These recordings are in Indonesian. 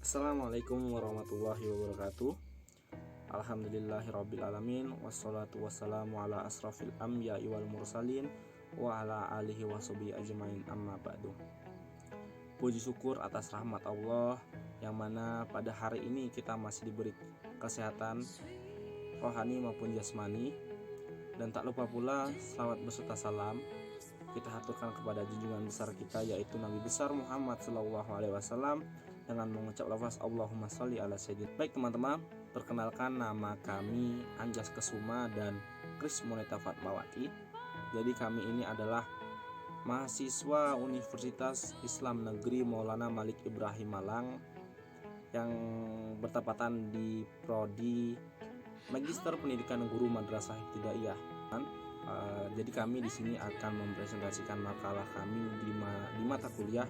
Assalamualaikum warahmatullahi wabarakatuh. Alhamdulillahirrabbilalamin. Wassalatu wassalamu ala asrafil anbiya'i wal mursalin wa ala alihi washabihi ajmain, amma ba'du. Puji syukur atas rahmat Allah yang mana pada hari ini kita masih diberi kesehatan rohani maupun jasmani. Dan tak lupa pula salawat beserta salam kita haturkan kepada junjungan besar kita, yaitu Nabi besar Muhammad SAW, dengan mengucap lafaz Allahumma sholli ala sayyidina. Baik teman-teman, perkenalkan, nama kami Anjas Kesuma dan Kris Moneta Fatmawati. Jadi kami ini adalah mahasiswa Universitas Islam Negeri Maulana Malik Ibrahim Malang yang bertepatan di prodi Magister Pendidikan Guru Madrasah Ibtidaiyah. Jadi kami di sini akan mempresentasikan makalah kami di mata kuliah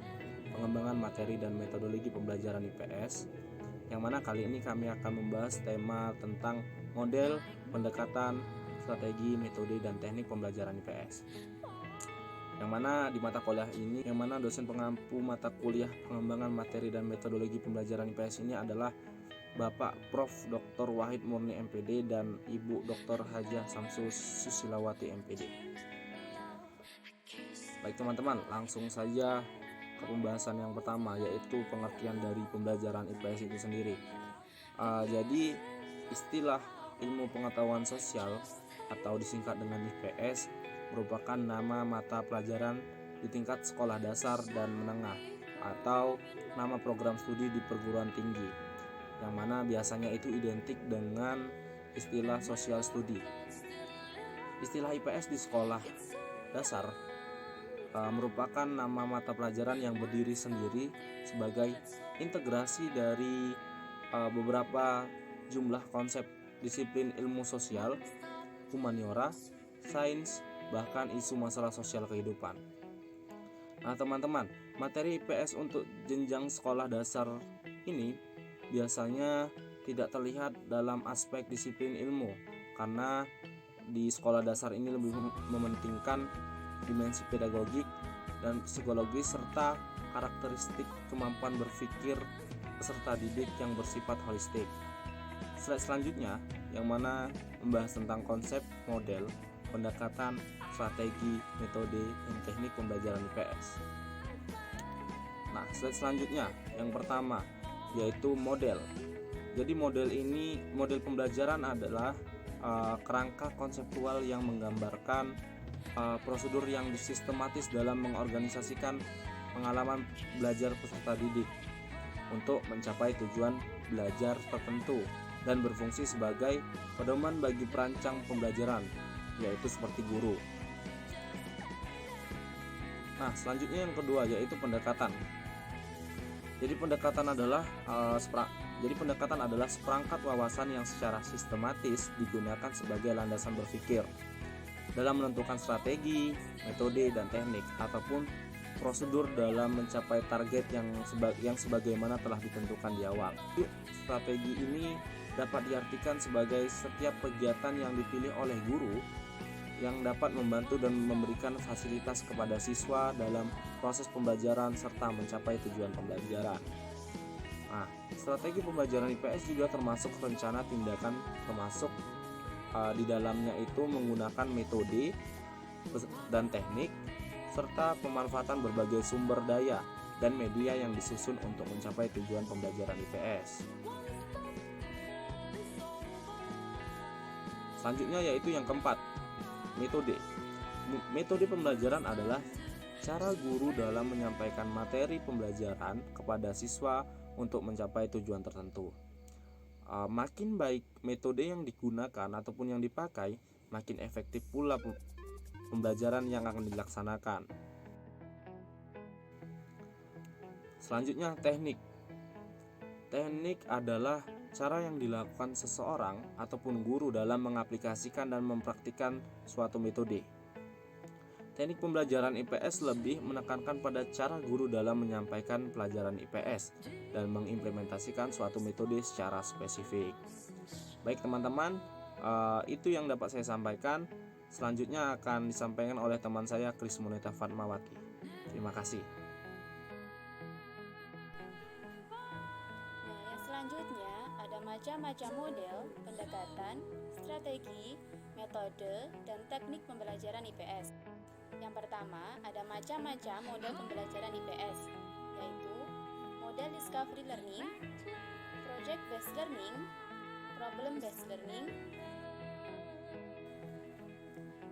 pengembangan materi dan metodologi pembelajaran IPS, yang mana kali ini kami akan membahas tema tentang model, pendekatan, strategi, metode, dan teknik pembelajaran IPS. Yang mana di mata kuliah ini, yang mana dosen pengampu mata kuliah pengembangan materi dan metodologi pembelajaran IPS ini adalah Bapak Prof. Dr. Wahid Murni MPD dan Ibu Dr. Hajah Samsul Susilawati MPD. Baik teman-teman, langsung saja ke pembahasan yang pertama, yaitu pengertian dari pembelajaran IPS itu sendiri. Jadi istilah ilmu pengetahuan sosial atau disingkat dengan IPS merupakan nama mata pelajaran di tingkat sekolah dasar dan menengah atau nama program studi di perguruan tinggi, yang mana biasanya itu identik dengan istilah social study. Istilah IPS di sekolah dasar merupakan nama mata pelajaran yang berdiri sendiri sebagai integrasi dari beberapa jumlah konsep disiplin ilmu sosial, humaniora, sains, bahkan isu masalah sosial kehidupan. Nah teman-teman, materi IPS untuk jenjang sekolah dasar ini biasanya tidak terlihat dalam aspek disiplin ilmu, karena di sekolah dasar ini lebih mementingkan dimensi pedagogik dan psikologis serta karakteristik kemampuan berpikir peserta didik yang bersifat holistik. Slide selanjutnya yang mana membahas tentang konsep, model, pendekatan, strategi, metode, dan teknik pembelajaran IPS. Nah, slide selanjutnya yang pertama yaitu model. Jadi model pembelajaran adalah kerangka konseptual yang menggambarkan prosedur yang sistematis dalam mengorganisasikan pengalaman belajar peserta didik untuk mencapai tujuan belajar tertentu dan berfungsi sebagai pedoman bagi perancang pembelajaran, yaitu seperti guru. Nah, selanjutnya yang kedua yaitu pendekatan. Jadi pendekatan adalah seperangkat wawasan yang secara sistematis digunakan sebagai landasan berpikir dalam menentukan strategi, metode, dan teknik ataupun prosedur dalam mencapai target yang sebagaimana telah ditentukan di awal. Strategi ini dapat diartikan sebagai setiap kegiatan yang dipilih oleh guru yang dapat membantu dan memberikan fasilitas kepada siswa dalam proses pembelajaran serta mencapai tujuan pembelajaran. Nah, strategi pembelajaran IPS juga termasuk rencana tindakan, termasuk di dalamnya itu menggunakan metode dan teknik serta pemanfaatan berbagai sumber daya dan media yang disusun untuk mencapai tujuan pembelajaran IPS. Selanjutnya yaitu yang keempat, metode. Metode pembelajaran adalah cara guru dalam menyampaikan materi pembelajaran kepada siswa untuk mencapai tujuan tertentu. Makin baik metode yang digunakan ataupun yang dipakai, makin efektif pula pembelajaran yang akan dilaksanakan. Selanjutnya teknik. Teknik adalah cara yang dilakukan seseorang ataupun guru dalam mengaplikasikan dan mempraktikkan suatu metode. Teknik pembelajaran IPS lebih menekankan pada cara guru dalam menyampaikan pelajaran IPS dan mengimplementasikan suatu metode secara spesifik. Baik teman-teman, itu yang dapat saya sampaikan. Selanjutnya akan disampaikan oleh teman saya Kris Moneta Fatmawati. Terima kasih. macam-macam model, pendekatan, strategi, metode, dan teknik pembelajaran IPS. Yang pertama, ada macam-macam model pembelajaran IPS, yaitu model discovery learning, project based learning, problem based learning.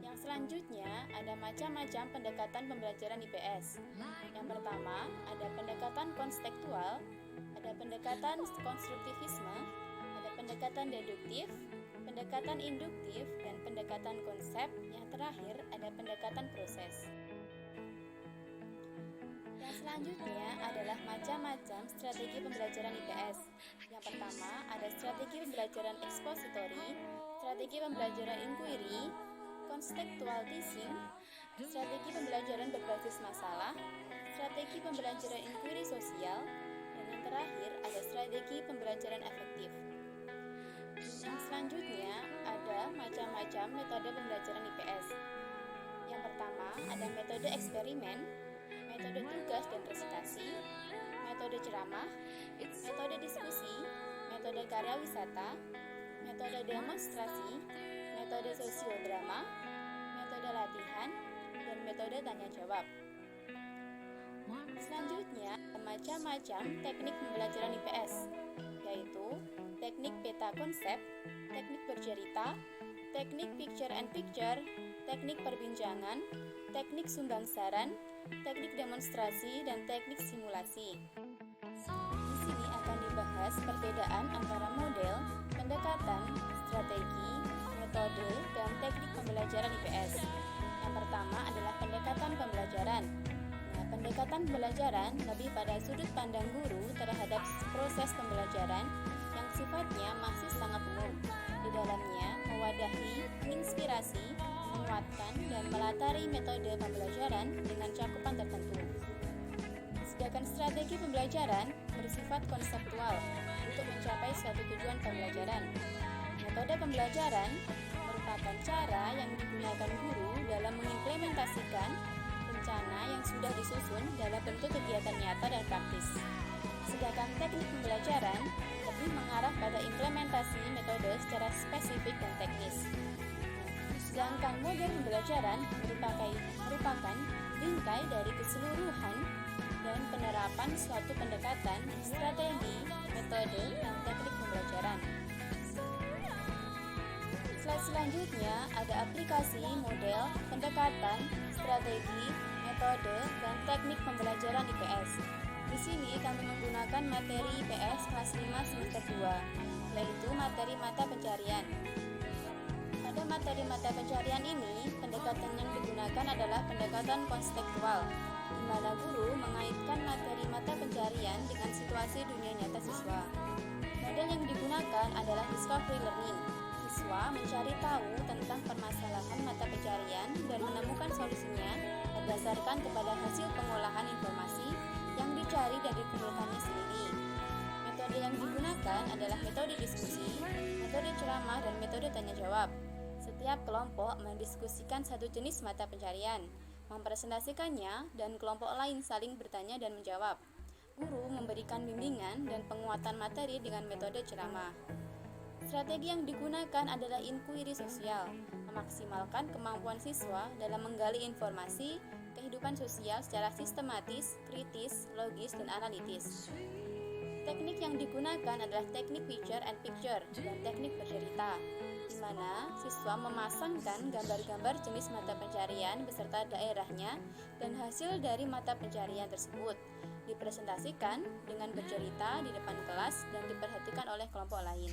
Yang selanjutnya, ada macam-macam pendekatan pembelajaran IPS. Yang pertama, ada pendekatan konstekstual, ada pendekatan konstruktivisme, ada pendekatan deduktif, pendekatan induktif, dan pendekatan konsep. Yang terakhir, ada pendekatan proses. Yang selanjutnya adalah macam-macam strategi pembelajaran IPS. Yang pertama, ada strategi pembelajaran expository, strategi pembelajaran inquiry, contextual teaching, strategi pembelajaran berbasis masalah, strategi pembelajaran inquiry sosial, dan yang terakhir ada strategi pembelajaran efektif. Yang selanjutnya ada macam-macam metode pembelajaran IPS. Yang pertama ada metode eksperimen, metode tugas dan resitasi, metode ceramah, metode diskusi, metode karya wisata, metode demonstrasi, metode sosiodrama, metode latihan, dan metode tanya jawab. Selanjutnya, macam-macam teknik pembelajaran IPS, yaitu teknik peta konsep, teknik bercerita, teknik picture and picture, teknik perbincangan, teknik sumbang saran, teknik demonstrasi, dan teknik simulasi. Di sini akan dibahas perbedaan antara model, pendekatan, strategi, metode, dan teknik pembelajaran IPS. Yang pertama adalah pendekatan pembelajaran. Pendekatan pembelajaran lebih pada sudut pandang guru terhadap proses pembelajaran yang sifatnya masih sangat umum. Di dalamnya mewadahi, menginspirasi, menguatkan, dan melatari metode pembelajaran dengan cakupan tertentu. Sedangkan strategi pembelajaran bersifat konseptual untuk mencapai suatu tujuan pembelajaran. Metode pembelajaran merupakan cara yang digunakan guru dalam mengimplementasikan rencana yang sudah disusun dalam bentuk kegiatan nyata dan praktis. Sedangkan teknik pembelajaran lebih mengarah pada implementasi metode secara spesifik dan teknis. Sedangkan model pembelajaran merupakan bingkai dari keseluruhan dan penerapan suatu pendekatan, strategi, metode, dan teknik pembelajaran. Slide selanjutnya ada aplikasi model, pendekatan, strategi, metode, dan teknik pembelajaran IPS. Di sini kami menggunakan materi IPS kelas 5 semester 2, yaitu materi mata pencarian. Pada materi mata pencarian ini, pendekatan yang digunakan adalah pendekatan konstekstual, di mana guru mengaitkan materi mata pencarian dengan situasi dunia nyata siswa. Model yang digunakan adalah discovery learning. Siswa mencari tahu tentang permasalahan mata pencarian dan menemukan solusinya berdasarkan kepada hasil pengolahan informasi yang dicari dan dikumpulkannya sendiri. Metode yang digunakan adalah metode diskusi, metode ceramah, dan metode tanya jawab. Setiap kelompok mendiskusikan satu jenis mata pencarian, mempresentasikannya, dan kelompok lain saling bertanya dan menjawab. Guru memberikan bimbingan dan penguatan materi dengan metode ceramah. Strategi yang digunakan adalah inquiry sosial, memaksimalkan kemampuan siswa dalam menggali informasi kehidupan sosial secara sistematis, kritis, logis, dan analitis. Teknik yang digunakan adalah teknik picture and picture dan teknik bercerita, di mana siswa memasangkan gambar-gambar jenis mata pencarian beserta daerahnya dan hasil dari mata pencarian tersebut dipresentasikan dengan bercerita di depan kelas dan diperhatikan oleh kelompok lain.